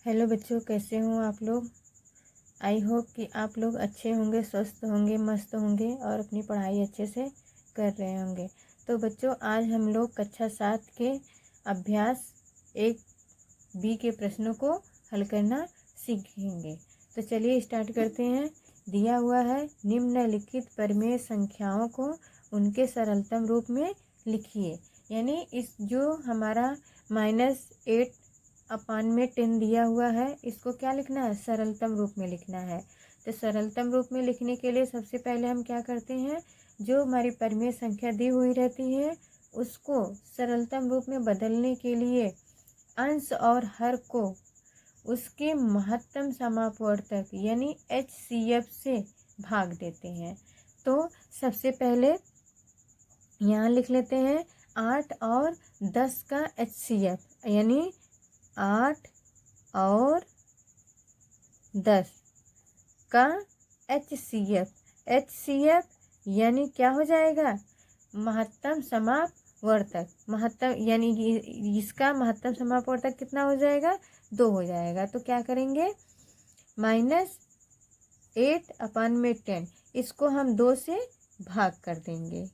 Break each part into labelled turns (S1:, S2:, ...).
S1: Hello बच्चों, कैसे हो आप लोग। आई होप कि आप लोग अच्छे होंगे, स्वस्थ होंगे, मस्त होंगे और अपनी पढ़ाई अच्छे से कर रहे होंगे। तो बच्चों, आज हम लोग कक्षा 7 के अभ्यास 1B के प्रश्नों को हल करना सीखेंगे। तो चलिए स्टार्ट करते हैं। दिया हुआ है, निम्नलिखित परिमेय संख्याओं को उनके सरलतम रूप में लिखिए। यानी इस जो हमारा -8 अपान में 10 दिया हुआ है, इसको क्या लिखना है, सरलतम रूप में लिखना है। तो सरलतम रूप में लिखने के लिए सबसे पहले हम क्या करते हैं, जो हमारी परिमेय संख्या दी हुई रहती है उसको सरलतम रूप में बदलने के लिए अंश और हर को उसके महत्तम समापवर्तक यानी HCF से भाग देते हैं। तो सबसे पहले यहाँ लिख लेते हैं 8 और 10 का HCF यानी 8 और 10 का HCF यानी क्या हो जाएगा, महत्तम समापवर्तक। महत्तम यानी इसका महत्तम समापवर्तक कितना हो जाएगा, 2 हो जाएगा। तो क्या करेंगे, -8 अपान में 10 इसको हम 2 से भाग कर देंगे।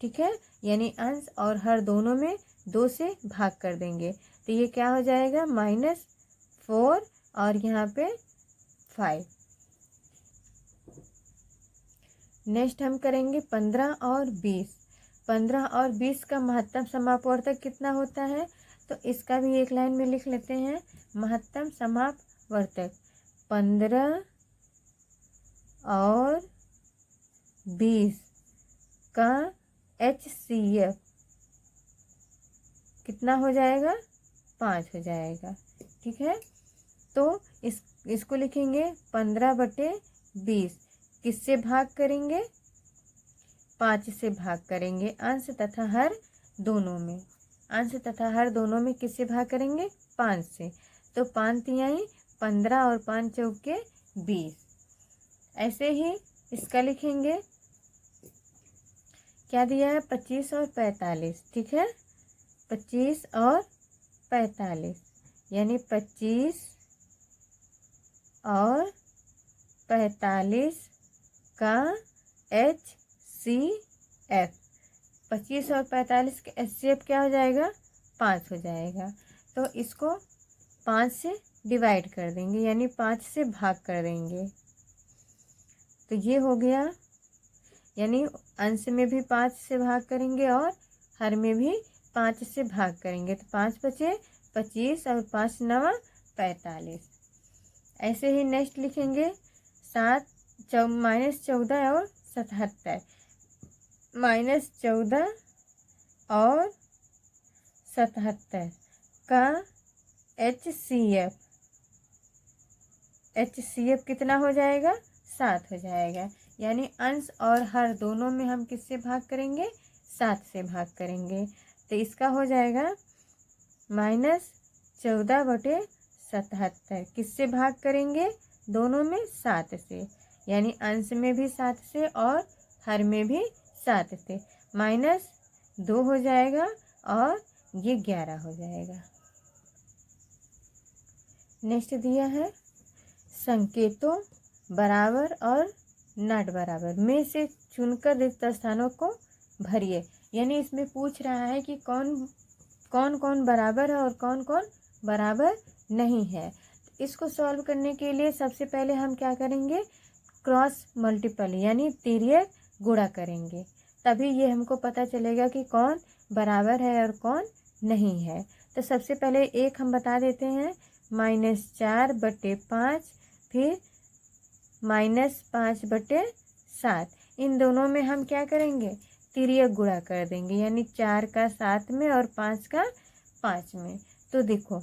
S1: ठीक है, यानी अंश और हर दोनों में 2 से भाग कर देंगे। तो ये क्या हो जाएगा, -4 और यहाँ पे 5। नेक्स्ट हम करेंगे 15 और 20। 15 और 20 का महत्तम समापवर्तक कितना होता है, तो इसका भी एक लाइन में लिख लेते हैं। महत्तम समापवर्तक 15 और 20 का HCF कितना हो जाएगा, 5 हो जाएगा। ठीक है, तो इसको लिखेंगे 15/20 किससे भाग करेंगे, 5 से भाग करेंगे। अंश तथा हर दोनों में, अंश तथा हर दोनों में किससे भाग करेंगे, 5 से। तो 5 तिहाई 15 और 5 चौके 20। ऐसे ही इसका लिखेंगे, क्या दिया है, 25 और 45। ठीक है, 25 और 45 यानी 25 और 45 का HCF। 25 और 45 का HCF क्या हो जाएगा, 5 हो जाएगा। तो इसको 5 से डिवाइड कर देंगे यानी 5 से भाग कर देंगे। तो ये हो गया, यानी अंश में भी 5 से भाग करेंगे और हर में भी 5 से भाग करेंगे। तो 5 बचे 25 और 5 9 45। ऐसे ही नेक्स्ट लिखेंगे -14 और 77। -14 और 77 का HCF कितना हो जाएगा, 7 हो जाएगा। यानी अंश और हर दोनों में हम किससे भाग करेंगे, 7 से भाग करेंगे। तो इसका हो जाएगा -14/77 किससे भाग करेंगे, दोनों में 7 से। यानी अंश में भी 7 से और हर में भी 7 से। -2 हो जाएगा और ये 11 हो जाएगा। नेक्स्ट दिया है, संकेतों बराबर और नॉट बराबर में से चुनकर रिक्त स्थानों को भरिए। यानी इसमें पूछ रहा है कि कौन कौन बराबर है और कौन कौन बराबर नहीं है। इसको सॉल्व करने के लिए सबसे पहले हम क्या करेंगे, क्रॉस मल्टीपल यानी तिर्यक गुणा करेंगे। तभी ये हमको पता चलेगा कि कौन बराबर है और कौन नहीं है। तो सबसे पहले एक हम बता देते हैं, -4/5 फिर -5/7। इन दोनों में हम क्या करेंगे, तिर्यक गुणा कर देंगे यानी 4 का 7 में और 5 का 5 में। तो देखो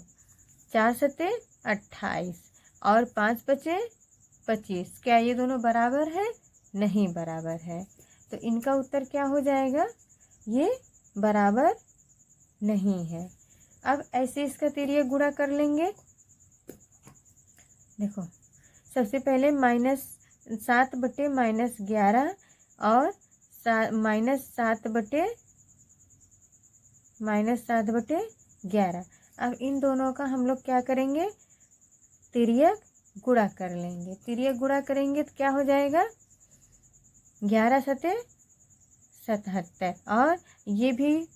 S1: 4 सत्ते 28 और 5 बचे 25। क्या ये दोनों बराबर है, नहीं बराबर है। तो इनका उत्तर क्या हो जाएगा, ये बराबर नहीं है। अब ऐसे इसका तिर्यक गुणा कर लेंगे। देखो सबसे पहले -7/-11 और -7/-11। अब इन दोनों का हम लोग क्या करेंगे, तिर्यक गुणा कर लेंगे। तिर्यक गुणा करेंगे तो क्या हो जाएगा, 11 सते 77। और ये भी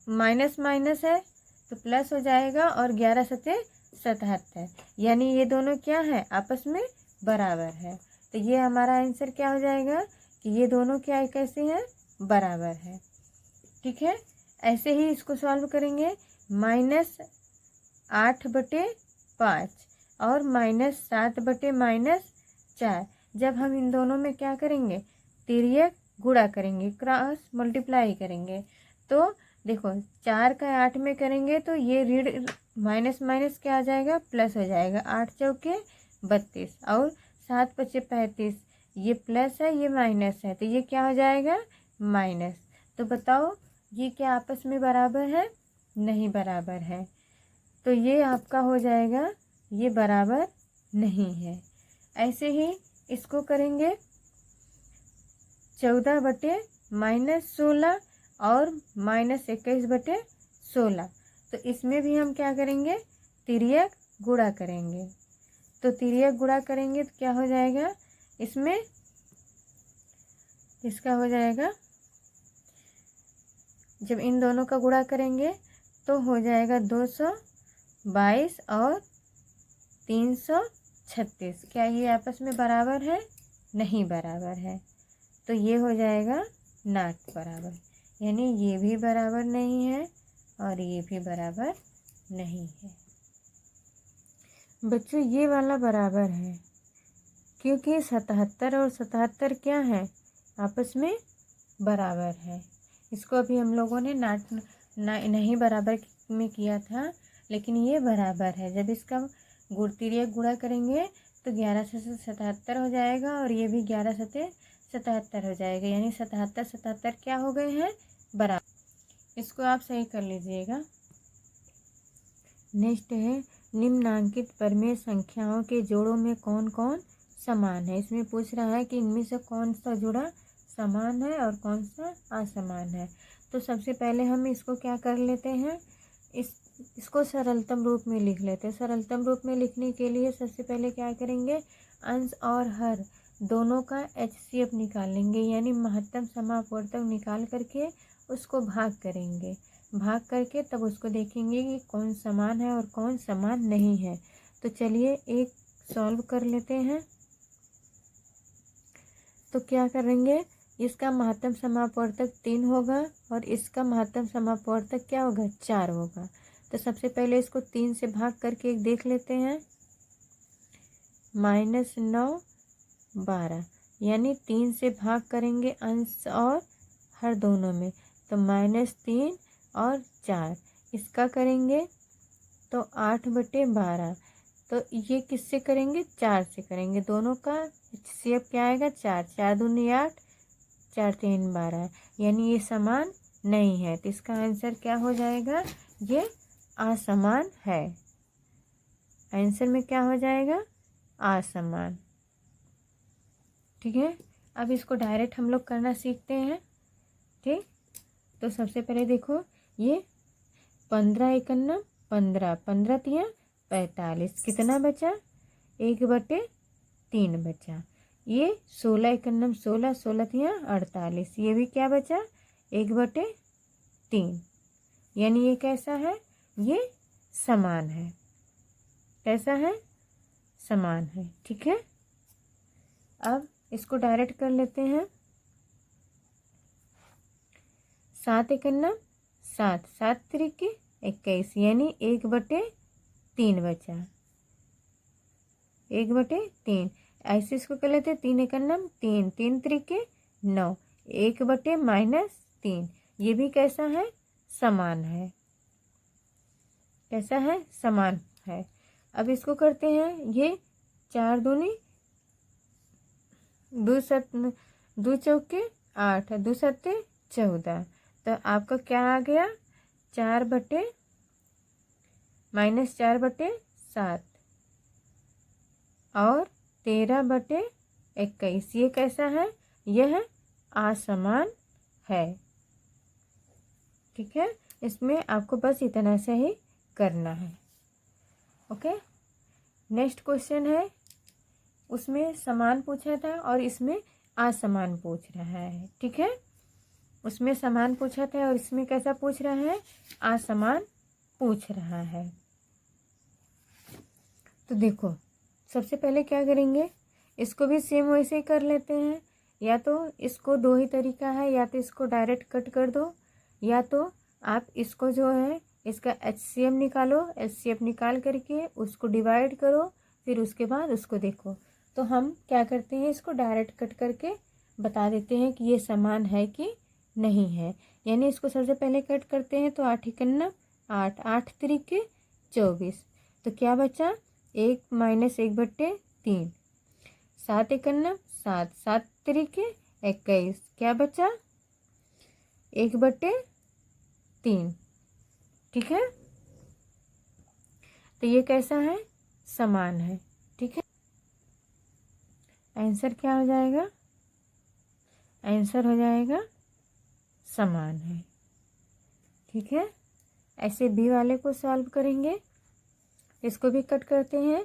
S1: माइनस माइनस है तो प्लस हो जाएगा, और 11 सते 77, यानी ये दोनों क्या है, आपस में बराबर है। तो ये हमारा आंसर क्या हो जाएगा कि ये दोनों क्या कैसे हैं, बराबर है। ठीक है, ऐसे ही इसको सॉल्व करेंगे। -8/5 और -7/-4, जब हम इन दोनों में क्या करेंगे, तिर्यक गुणा करेंगे, क्रॉस मल्टीप्लाई करेंगे, तो देखो 4 का 8 में करेंगे तो ये ऋण माइनस माइनस क्या आ जाएगा, प्लस हो जाएगा। 8 चौके 32 और 7 पचे 35, ये प्लस है ये माइनस है, तो ये क्या हो जाएगा, माइनस। तो बताओ ये क्या आपस में बराबर है, नहीं बराबर है। तो ये आपका हो जाएगा, ये बराबर नहीं है। ऐसे ही इसको करेंगे 14/-16 और -21/16, तो इसमें भी हम क्या करेंगे, तिर्यक गुणा करेंगे। तो तिर्यक गुणा करेंगे तो क्या हो जाएगा, इसमें इसका हो जाएगा, जब इन दोनों का गुणा करेंगे तो हो जाएगा 222 और 336। क्या ये आपस में बराबर है, नहीं बराबर है। तो ये हो जाएगा नॉट बराबर, यानी ये भी बराबर नहीं है और ये भी बराबर नहीं है। बच्चों ये वाला बराबर है, क्योंकि 77 और 77 क्या है, आपस में बराबर है। इसको अभी हम लोगों ने नहीं बराबर में किया था, लेकिन ये बराबर है। जब इसका तिर्यक गुणा करेंगे तो 11 से 77 हो जाएगा, और ये भी 11 से 77 हो जाएगा, यानी 77 77 क्या हो गए हैं, बराबर। इसको आप सही कर लीजिएगा। नेक्स्ट है, निम्नांकित परिमेय संख्याओं के जोड़ों में कौन कौन समान है। इसमें पूछ रहा है कि इनमें से कौन सा जोड़ा समान है और कौन सा असमान है। तो सबसे पहले हम इसको क्या कर लेते हैं, इसको सरलतम रूप में लिख लेते हैं। सरलतम रूप में लिखने के लिए सबसे पहले क्या करेंगे, अंश और हर दोनों का HCF निकाल लेंगे, यानी महत्तम समापवर्तक निकाल करके उसको भाग करेंगे। भाग करके तब उसको देखेंगे कि कौन समान है और कौन समान नहीं है। तो चलिए एक सॉल्व कर लेते हैं। तो क्या करेंगे, इसका महत्तम समापवर्तक 3 होगा और इसका महत्तम समापवर्तक क्या होगा, 4 होगा। तो सबसे पहले इसको 3 से भाग करके एक देख लेते हैं, -9 12, यानी 3 से भाग करेंगे अंश और हर दोनों में, तो -3 और 4। इसका करेंगे तो 8/12, तो ये किससे करेंगे, 4 से करेंगे। दोनों का HCF क्या आएगा, 4, 4 दूनी 8, 4 3 12, यानी ये समान नहीं है। तो इसका आंसर क्या हो जाएगा, ये असमान है। आंसर में क्या हो जाएगा, असमान। ठीक है, अब इसको डायरेक्ट हम लोग करना सीखते हैं। ठीक, तो सबसे पहले देखो, ये 15 एकन्नम 15, 15 तिया 45, कितना बचा, 1/3 बचा। ये 16 एकन्नम 16, 16 तिया 48, ये भी क्या बचा, 1/3, यानी ये कैसा है, ये समान है। कैसा है, समान है। ठीक है, अब इसको डायरेक्ट कर लेते हैं। 7 एकन्नम 7, 7 त्रिके 21, यानी 1/3 बचा, 1/3। ऐसे इसको कर लेते हैं, 3 एकन्नम 3, 3 त्रिके 9, 1/-3, ये भी कैसा है, समान है। कैसा है, समान है। अब इसको करते हैं, ये 4 दूनी 2 चौके 8, 2 सत्ते 14, तो आपका क्या आ गया, -4/7 और 13/21, ये कैसा है, यह असमान है। ठीक है, इसमें आपको बस इतना से ही करना है। ओके, नेक्स्ट क्वेश्चन है, उसमें समान पूछा था और इसमें असमान पूछ रहा है। ठीक है, उसमें समान पूछा था और इसमें कैसा पूछ रहा है, असमान पूछ रहा है। तो देखो सबसे पहले क्या करेंगे, इसको भी सेम वैसे ही कर लेते हैं। या तो इसको दो ही तरीका है, या तो इसको डायरेक्ट कट कर दो, या तो आप इसको जो है इसका HCF निकालो, HCF निकाल करके उसको डिवाइड करो, फिर उसके बाद उसको देखो। तो हम क्या करते हैं, इसको डायरेक्ट कट करके बता देते हैं कि ये समान है कि नहीं है। यानी इसको सबसे पहले कट करते हैं, तो 8 एकन्ना 8, 8 तिरिके 24, तो क्या बचा 1 - 1/3, 7 एकन्ना 7, 7 तिरिके 21, क्या बचा 1/3। ठीक है, तो ये कैसा है, समान है। ठीक है, आंसर क्या हो जाएगा, आंसर हो जाएगा समान है। ठीक है, ऐसे बी वाले को सॉल्व करेंगे। इसको भी कट करते हैं,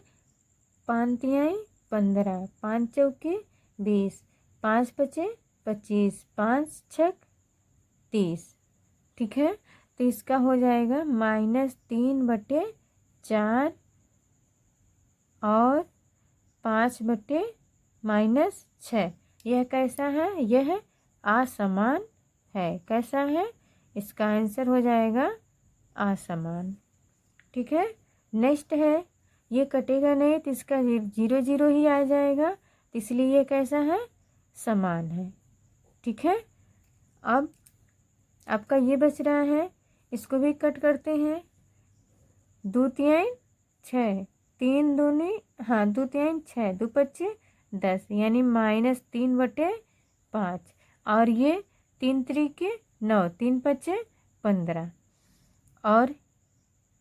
S1: 5 तिहाई 15, 5 चौके 20, 5 पचे 25, 5 छक 30। ठीक है, तो इसका हो जाएगा -3/4 और 5/-6। यह कैसा है, यह असमान है। कैसा है, इसका आंसर हो जाएगा असमान। ठीक है, नेक्स्ट है, ये कटेगा नहीं तो इसका 0 0 ही आ जाएगा, इसलिए ये कैसा है, समान है। ठीक है, अब आपका ये बच रहा है, इसको भी कट करते हैं। 2 तिहाई 6, 3 दूनी 2 तिहाई 6, 2 पच्चे 10, यानी -3/5। और ये 3 तिरिके 9, 3 पच्चे 15, और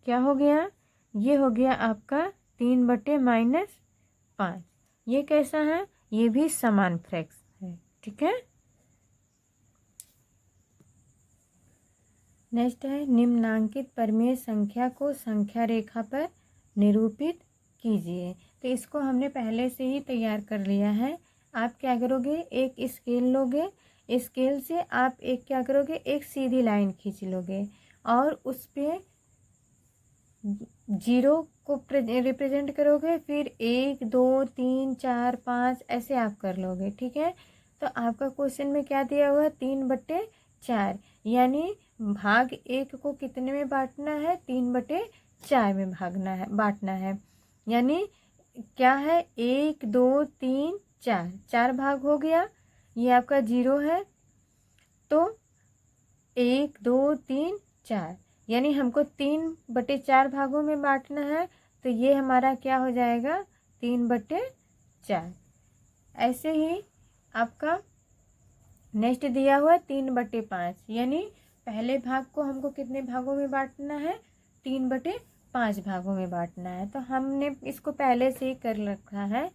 S1: क्या हो गया, ये हो गया आपका 3/-5। ये कैसा है, ये भी समान फ्रैक्शन है। ठीक है, नेक्स्ट है, निम्नांकित परिमेय संख्या को संख्या रेखा पर निरूपित कीजिए। तो इसको हमने पहले से ही तैयार कर लिया है। आप क्या करोगे, एक स्केल लोगे, स्केल से आप एक क्या करोगे, एक सीधी लाइन खींच लोगे और उस पर 0 को रिप्रेजेंट करोगे, फिर 1 2 3 4 5 ऐसे आप कर लोगे। ठीक है, तो आपका क्वेश्चन में क्या दिया हुआ है, 3/4, यानी भाग 1 को कितने में बांटना है, 3/4 में बांटना है। यानी क्या है, 1 2 3 4, 4 भाग हो गया, ये आपका 0 है, तो 1 2 3 4, यानी हमको 3/4 भागों में बांटना है, तो ये हमारा क्या हो जाएगा, 3/4। ऐसे ही आपका नेक्स्ट दिया हुआ 3/5, यानी पहले भाग को हमको कितने भागों में बांटना है, 3/5 भागों में बांटना है। तो हमने इसको पहले से ही कर रखा है।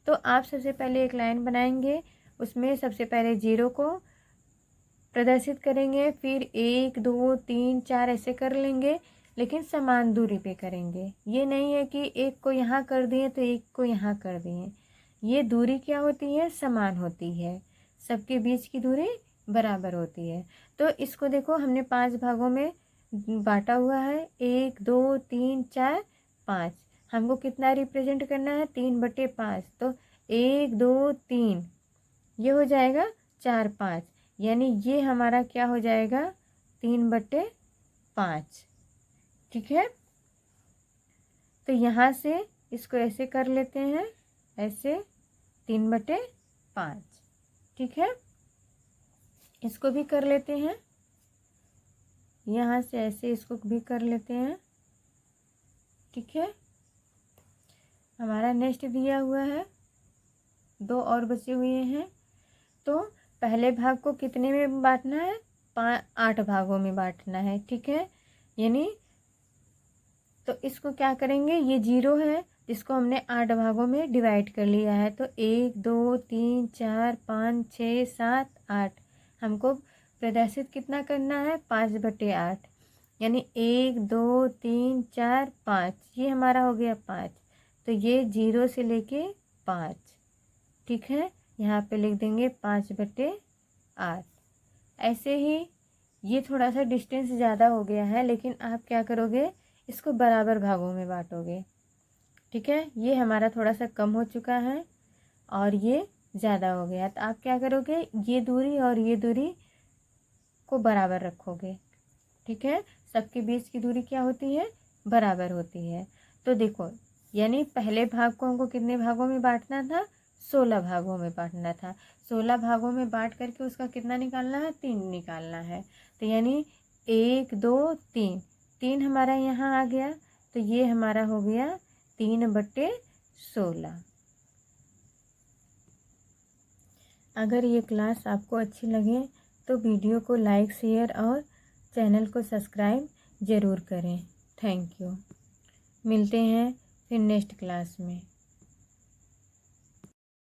S1: तो आप सबसे पहले एक लाइन बनाएंगे, उसमें सबसे पहले 0 को प्रदर्शित करेंगे, फिर 1 2 3 4 ऐसे कर लेंगे, लेकिन समान दूरी पे करेंगे। ये नहीं है कि एक को यहाँ कर दिए तो एक को यहाँ कर दिए। ये दूरी क्या होती है, समान होती है, सबके बीच की दूरी बराबर होती है। तो इसको देखो हमने 5 भागों में बांटा हुआ है, 1 2 3 4 5। हमको कितना रिप्रेजेंट करना है, 3/5, तो 1 2 3, ये हो जाएगा 4 5, यानी ये हमारा क्या हो जाएगा, 3/5। ठीक है, तो यहाँ से इसको ऐसे कर लेते हैं, ऐसे 3/5। ठीक है, इसको भी कर लेते हैं, यहाँ से ऐसे इसको भी कर लेते हैं। ठीक है, हमारा नेक्स्ट दिया हुआ है, 2 और बचे हुए हैं। तो पहले भाग को कितने में बांटना है, 8 भागों में बांटना है। ठीक है, यानी तो इसको क्या करेंगे, ये 0 है, इसको हमने 8 भागों में डिवाइड कर लिया है। तो 1 2 3 4 5 6 7 8, हमको प्रदर्शित कितना करना है, 5/8, यानी 1 2 3 4 5, ये हमारा हो गया 5। तो ये 0 से लेके 5, ठीक है। यहाँ पे लिख देंगे 5/8। ऐसे ही ये थोड़ा सा डिस्टेंस ज़्यादा हो गया है, लेकिन आप क्या करोगे, इसको बराबर भागों में बांटोगे, ठीक है। ये हमारा थोड़ा सा कम हो चुका है और ये ज़्यादा हो गया, तो आप क्या करोगे, ये दूरी और ये दूरी को बराबर रखोगे, ठीक है। सबके बीच की दूरी क्या होती है, बराबर होती है। तो देखो, यानी पहले भाग को हमको कितने भागों में बांटना था, 16 भागों में बांटना था। 16 भागों में बांट करके उसका कितना निकालना है, 3 निकालना है। तो यानी 1 2 3, 3 हमारा यहाँ आ गया, तो ये हमारा हो गया 3/16। अगर ये क्लास आपको अच्छी लगे तो वीडियो को लाइक, शेयर और चैनल को सब्सक्राइब ज़रूर करें। Thank you. मिलते हैं फिर नेक्स्ट क्लास में।